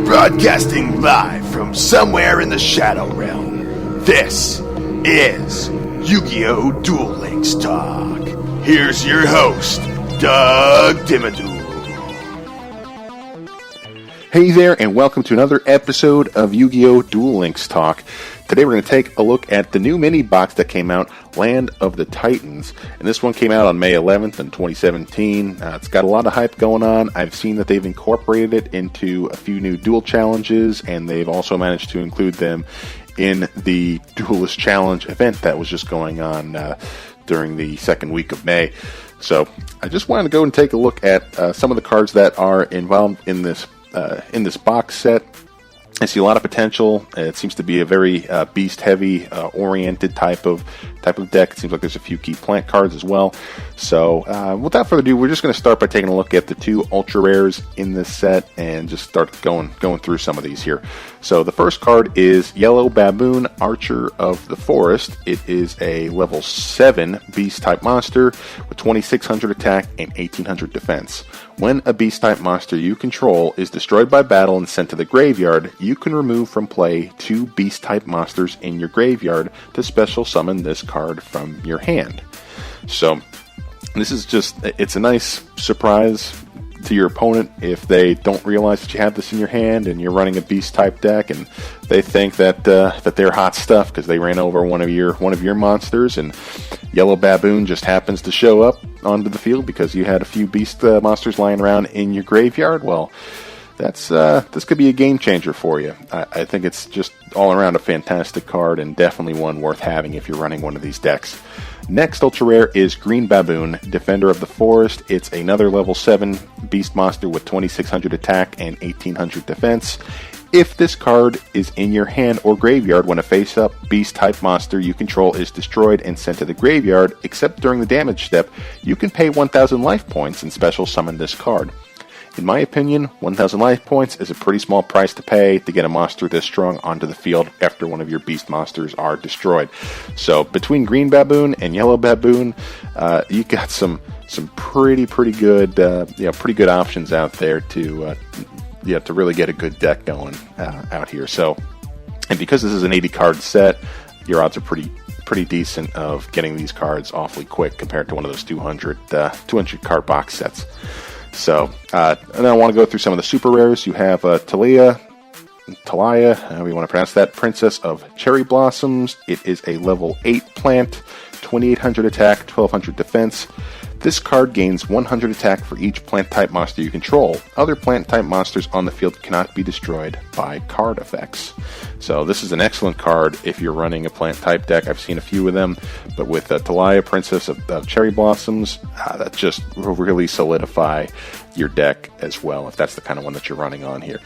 Broadcasting live from somewhere in the Shadow Realm, this is YuGiOh Duel Links Talk. Here's your host, Doug Dimmaduel. Hey there, and welcome to another episode of YuGiOh Duel Links Talk. Today we're going to take a look at the new mini box that came out, Land of the Titans. And this one came out on May 11th in 2017. It's got a lot of hype going on. I've seen that they've incorporated it into a few new duel challenges, and they've also managed to include them in the Duelist Challenge event that was just going on during the second week of May. So I just wanted to go and take a look at some of the cards that are involved in this box set. I see a lot of potential. It seems to be a very beast-heavy, oriented type of deck. It seems like there's a few key plant cards as well. So, without further ado, we're just going to start by taking a look at the two ultra rares in this set and just start going through some of these here. So, the first card is Yellow Baboon, Archer of the Forest. It is a level 7 beast-type monster with 2600 attack and 1800 defense. When a beast-type monster you control is destroyed by battle and sent to the graveyard, you can remove from play 2 beast-type monsters in your graveyard to special summon this card from your hand. So, this is it's a nice surprise to your opponent if they don't realize that you have this in your hand and you're running a beast-type deck, and they think that they're hot stuff because they ran over one of your monsters, and Yellow Baboon just happens to show up onto the field because you had a few beast monsters lying around in your graveyard. Well, this could be a game changer for you. I think it's just all around a fantastic card and definitely one worth having if you're running one of these decks. Next ultra rare is Green Baboon, Defender of the Forest. It's another level 7 beast monster with 2600 attack and 1800 defense. If this card is in your hand or graveyard when a face-up beast-type monster you control is destroyed and sent to the graveyard, except during the damage step, you can pay 1000 life points and special summon this card. In my opinion, 1000 life points is a pretty small price to pay to get a monster this strong onto the field after one of your beast monsters are destroyed. So between Green Baboon and Yellow Baboon, you got some pretty good pretty good options out there to really get a good deck going out here. So, and because this is an 80 card set, your odds are pretty decent of getting these cards awfully quick compared to one of those 200 card box sets. So, and then I want to go through some of the super rares. You have Talia, however you want to pronounce that, Princess of Cherry Blossoms. It is a level 8 plant, 2800 attack, 1200 defense. This card gains 100 attack for each plant-type monster you control. Other plant-type monsters on the field cannot be destroyed by card effects. So this is an excellent card if you're running a plant-type deck. I've seen a few of them, but with Talia, Princess of Cherry Blossoms, that just will really solidify your deck as well, if that's the kind of one that you're running on here.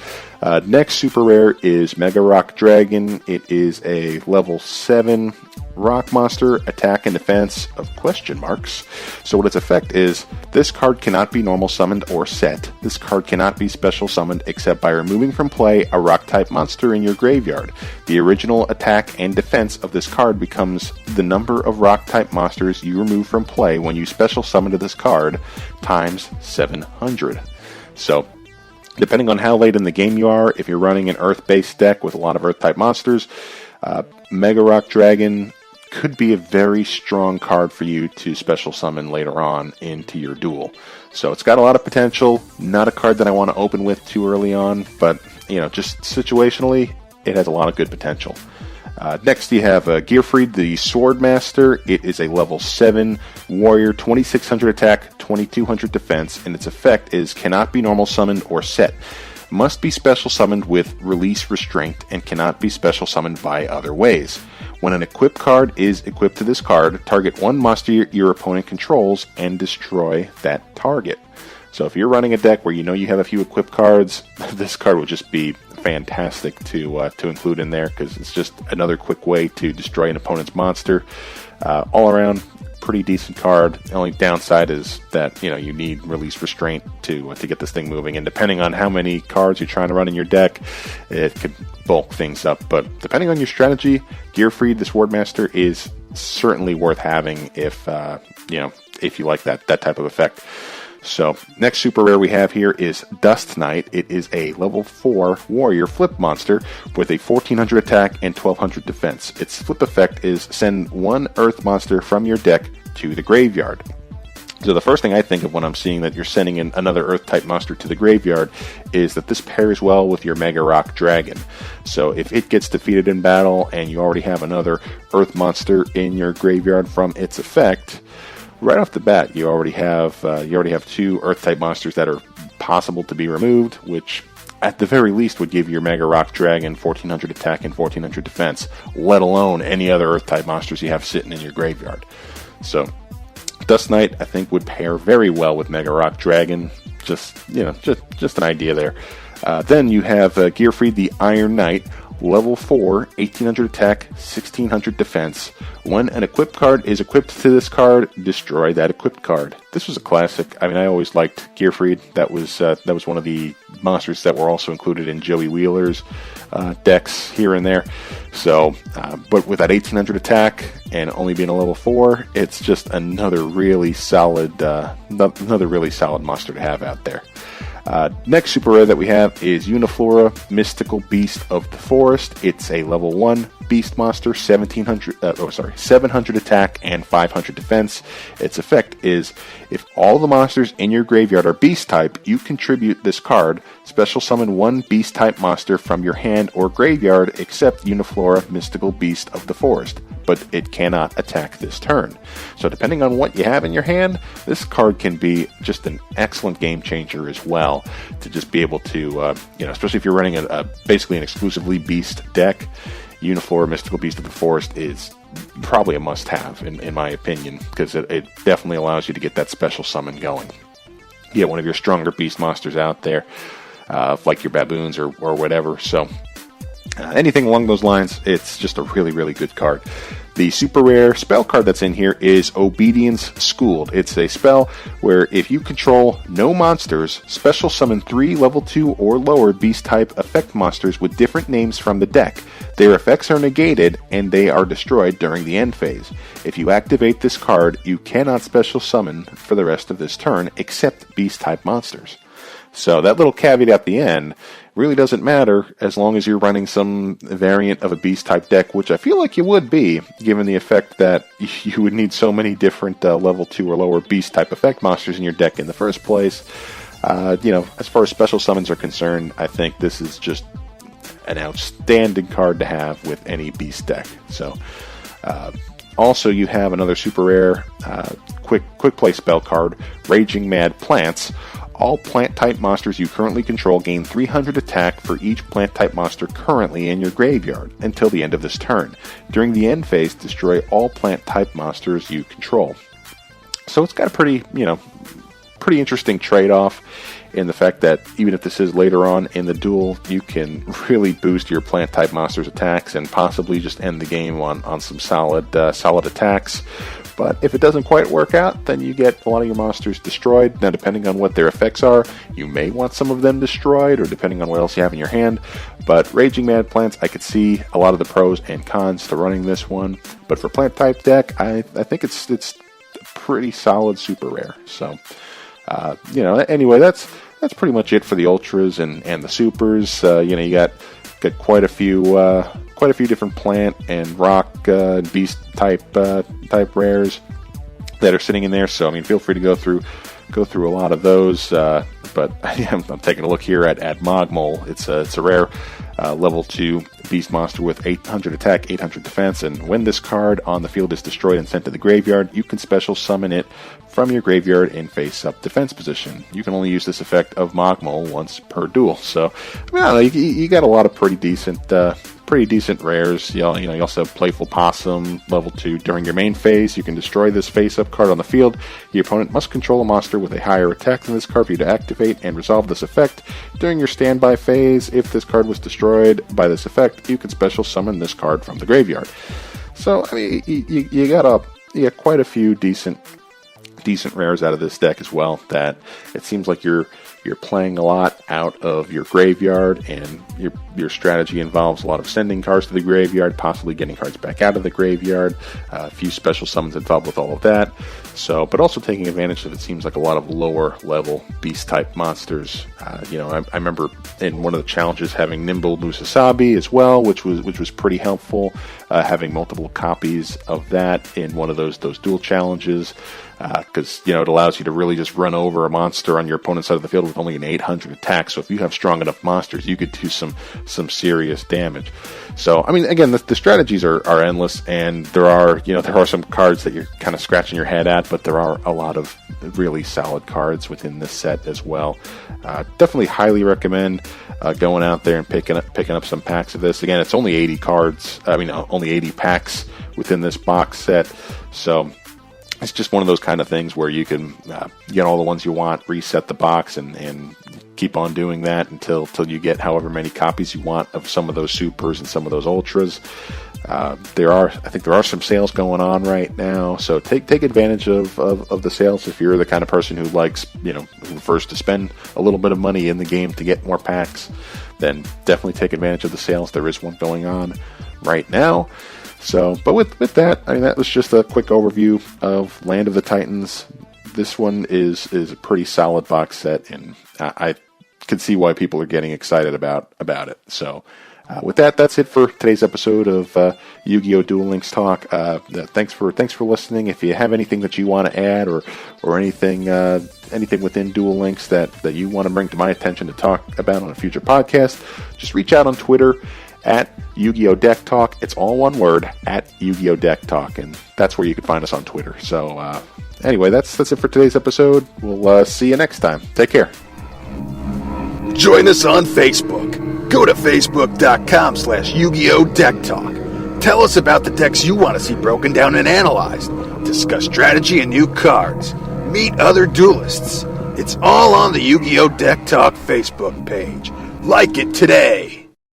Next super rare is Mega Rock Dragon. It is a level 7 rock monster, attack and defense of question marks. So what its effect is, this card cannot be normal summoned or set. This card cannot be special summoned except by removing from play a rock type monster in your graveyard. The original attack and defense of this card becomes the number of rock type monsters you remove from play when you special summon to this card times 700. So depending on how late in the game you are, if you're running an earth-based deck with a lot of earth-type monsters, Mega Rock Dragon could be a very strong card for you to special summon later on into your duel. So it's got a lot of potential. Not a card that I want to open with too early on, but just situationally, it has a lot of good potential. Next, you have Gearfried, the Swordmaster. It is a level 7 warrior, 2600 attack, 2200 defense, and its effect is cannot be normal summoned or set. Must be special summoned with release restraint and cannot be special summoned by other ways. When an equipped card is equipped to this card, target one monster your opponent controls and destroy that target. So if you're running a deck where you have a few equipped cards, this card will just be fantastic to include in there because it's just another quick way to destroy an opponent's monster. All around, pretty decent card. The only downside is that you need release restraint to get this thing moving, and depending on how many cards you're trying to run in your deck, it could bulk things up. But depending on your strategy, Gearfried, the Swordmaster, is certainly worth having if you like that type of effect. So, next super rare we have here is Dust Knight. It is a level 4 warrior flip monster with a 1400 attack and 1200 defense. Its flip effect is send one earth monster from your deck to the graveyard. So the first thing I think of when I'm seeing that you're sending in another Earth-type monster to the graveyard is that this pairs well with your Mega Rock Dragon. So if it gets defeated in battle and you already have another Earth monster in your graveyard from its effect, right off the bat you already have 2 Earth-type monsters that are possible to be removed, which at the very least would give your Mega Rock Dragon 1400 attack and 1400 defense, let alone any other Earth-type monsters you have sitting in your graveyard. So Dust Knight, I think, would pair very well with Mega Rock Dragon. Just an idea there. Then you have Gearfried the Iron Knight, level 4, 1800 attack, 1600 defense. When an equipped card is equipped to this card, destroy that equipped card. This was a classic. I mean, I always liked Gearfried. That was one of the monsters that were also included in Joey Wheeler's decks here and there. So, but with that 1800 attack and only being a level 4, it's just another really solid monster to have out there. Next super rare that we have is Uniflora, Mystical Beast of the Forest. It's a level 1 beast monster, 700 attack and 500 defense. Its effect is, if all the monsters in your graveyard are beast type, you contribute this card, special summon one beast type monster from your hand or graveyard except Uniflora, Mystical Beast of the Forest, but it cannot attack this turn. So depending on what you have in your hand, this card can be just an excellent game changer as well, to just be able to, especially if you're running basically an exclusively beast deck. Uniflora, Mystical Beast of the Forest is probably a must-have, in my opinion, because it definitely allows you to get that special summon going. You get one of your stronger beast monsters out there, like your baboons or whatever. So anything along those lines, it's just a really, really good card. The super rare spell card that's in here is Obedience Schooled. It's a spell where if you control no monsters, special summon 3 level 2 or lower beast type effect monsters with different names from the deck. Their effects are negated and they are destroyed during the end phase. If you activate this card, you cannot special summon for the rest of this turn except beast type monsters. So that little caveat at the end really doesn't matter as long as you're running some variant of a beast-type deck, which I feel like you would be, given the effect that you would need so many different level 2 or lower beast-type effect monsters in your deck in the first place. As far as special summons are concerned, I think this is just an outstanding card to have with any beast deck. So, also you have another super rare quick play spell card, Raging Mad Plants. All plant-type monsters you currently control gain 300 attack for each plant-type monster currently in your graveyard until the end of this turn. During the end phase, destroy all plant-type monsters you control. So it's got a pretty interesting trade-off in the fact that even if this is later on in the duel, you can really boost your plant-type monsters' attacks and possibly just end the game on some solid attacks. But if it doesn't quite work out, then you get a lot of your monsters destroyed. Now, depending on what their effects are, you may want some of them destroyed, or depending on what else you have in your hand. But Raging Mad Plants, I could see a lot of the pros and cons to running this one. But for plant-type deck, I think it's a pretty solid super rare. So, anyway, that's pretty much it for the ultras and the supers. You got quite a few different plant and rock beast type rares that are sitting in there. So feel free to go through a lot of those. But I'm taking a look here at Mogmole. It's a rare level 2 beast monster with 800 attack, 800 defense, and when this card on the field is destroyed and sent to the graveyard, you can special summon it from your graveyard in face-up defense position. You can only use this effect of Mogmole once per duel. So, you got a lot of pretty decent rares. You also have Playful Possum, level 2. During your main phase, you can destroy this face-up card on the field. The opponent must control a monster with a higher attack than this card for you to activate and resolve this effect. During your standby phase, if this card was destroyed by this effect, you can special summon this card from the graveyard. So, you got quite a few decent rares out of this deck as well, that it seems like you're you're playing a lot out of your graveyard, and your strategy involves a lot of sending cards to the graveyard, possibly getting cards back out of the graveyard, a few special summons involved with all of that. So, but also taking advantage of, it seems like, a lot of lower level beast type monsters. I remember in one of the challenges having Nimble Musasabi as well, which was pretty helpful. Having multiple copies of that in one of those duel challenges, because it allows you to really just run over a monster on your opponent's side of the field with only an 800 attack. So if you have strong enough monsters, you could do some serious damage. So I mean, again, the strategies are endless, and there are some cards that you're kind of scratching your head at, but there are a lot of really solid cards within this set as well. Definitely highly recommend going out there and picking up some packs of this. Again, it's only 80 cards. Only 80 packs within this box set. So it's just one of those kind of things where you can get all the ones you want, reset the box, and keep on doing that until you get however many copies you want of some of those supers and some of those ultras. I think there are some sales going on right now, so take advantage of the sales if you're the kind of person who likes, who prefers to spend a little bit of money in the game to get more packs. Then definitely take advantage of the sales. There is one going on right now. So, but with that, that was just a quick overview of Land of the Titans. This one is a pretty solid box set, and I can see why people are getting excited about it. So, with that, that's it for today's episode of YuGiOh Duel Links Talk. Thanks for listening. If you have anything that you want to add, or anything within Duel Links that you want to bring to my attention to talk about on a future podcast, just reach out on Twitter at YuGiOh Deck Talk. It's all one word, at YuGiOh Deck Talk, and that's where you can find us on Twitter. So anyway, that's it for today's episode. We'll see you next time. Take care. Join us on Facebook. Go to facebook.com/YuGiOh Deck Talk. Tell us about the decks you want to see broken down and analyzed. Discuss strategy and new cards. Meet other duelists. It's all on the YuGiOh Deck Talk Facebook page. Like it today.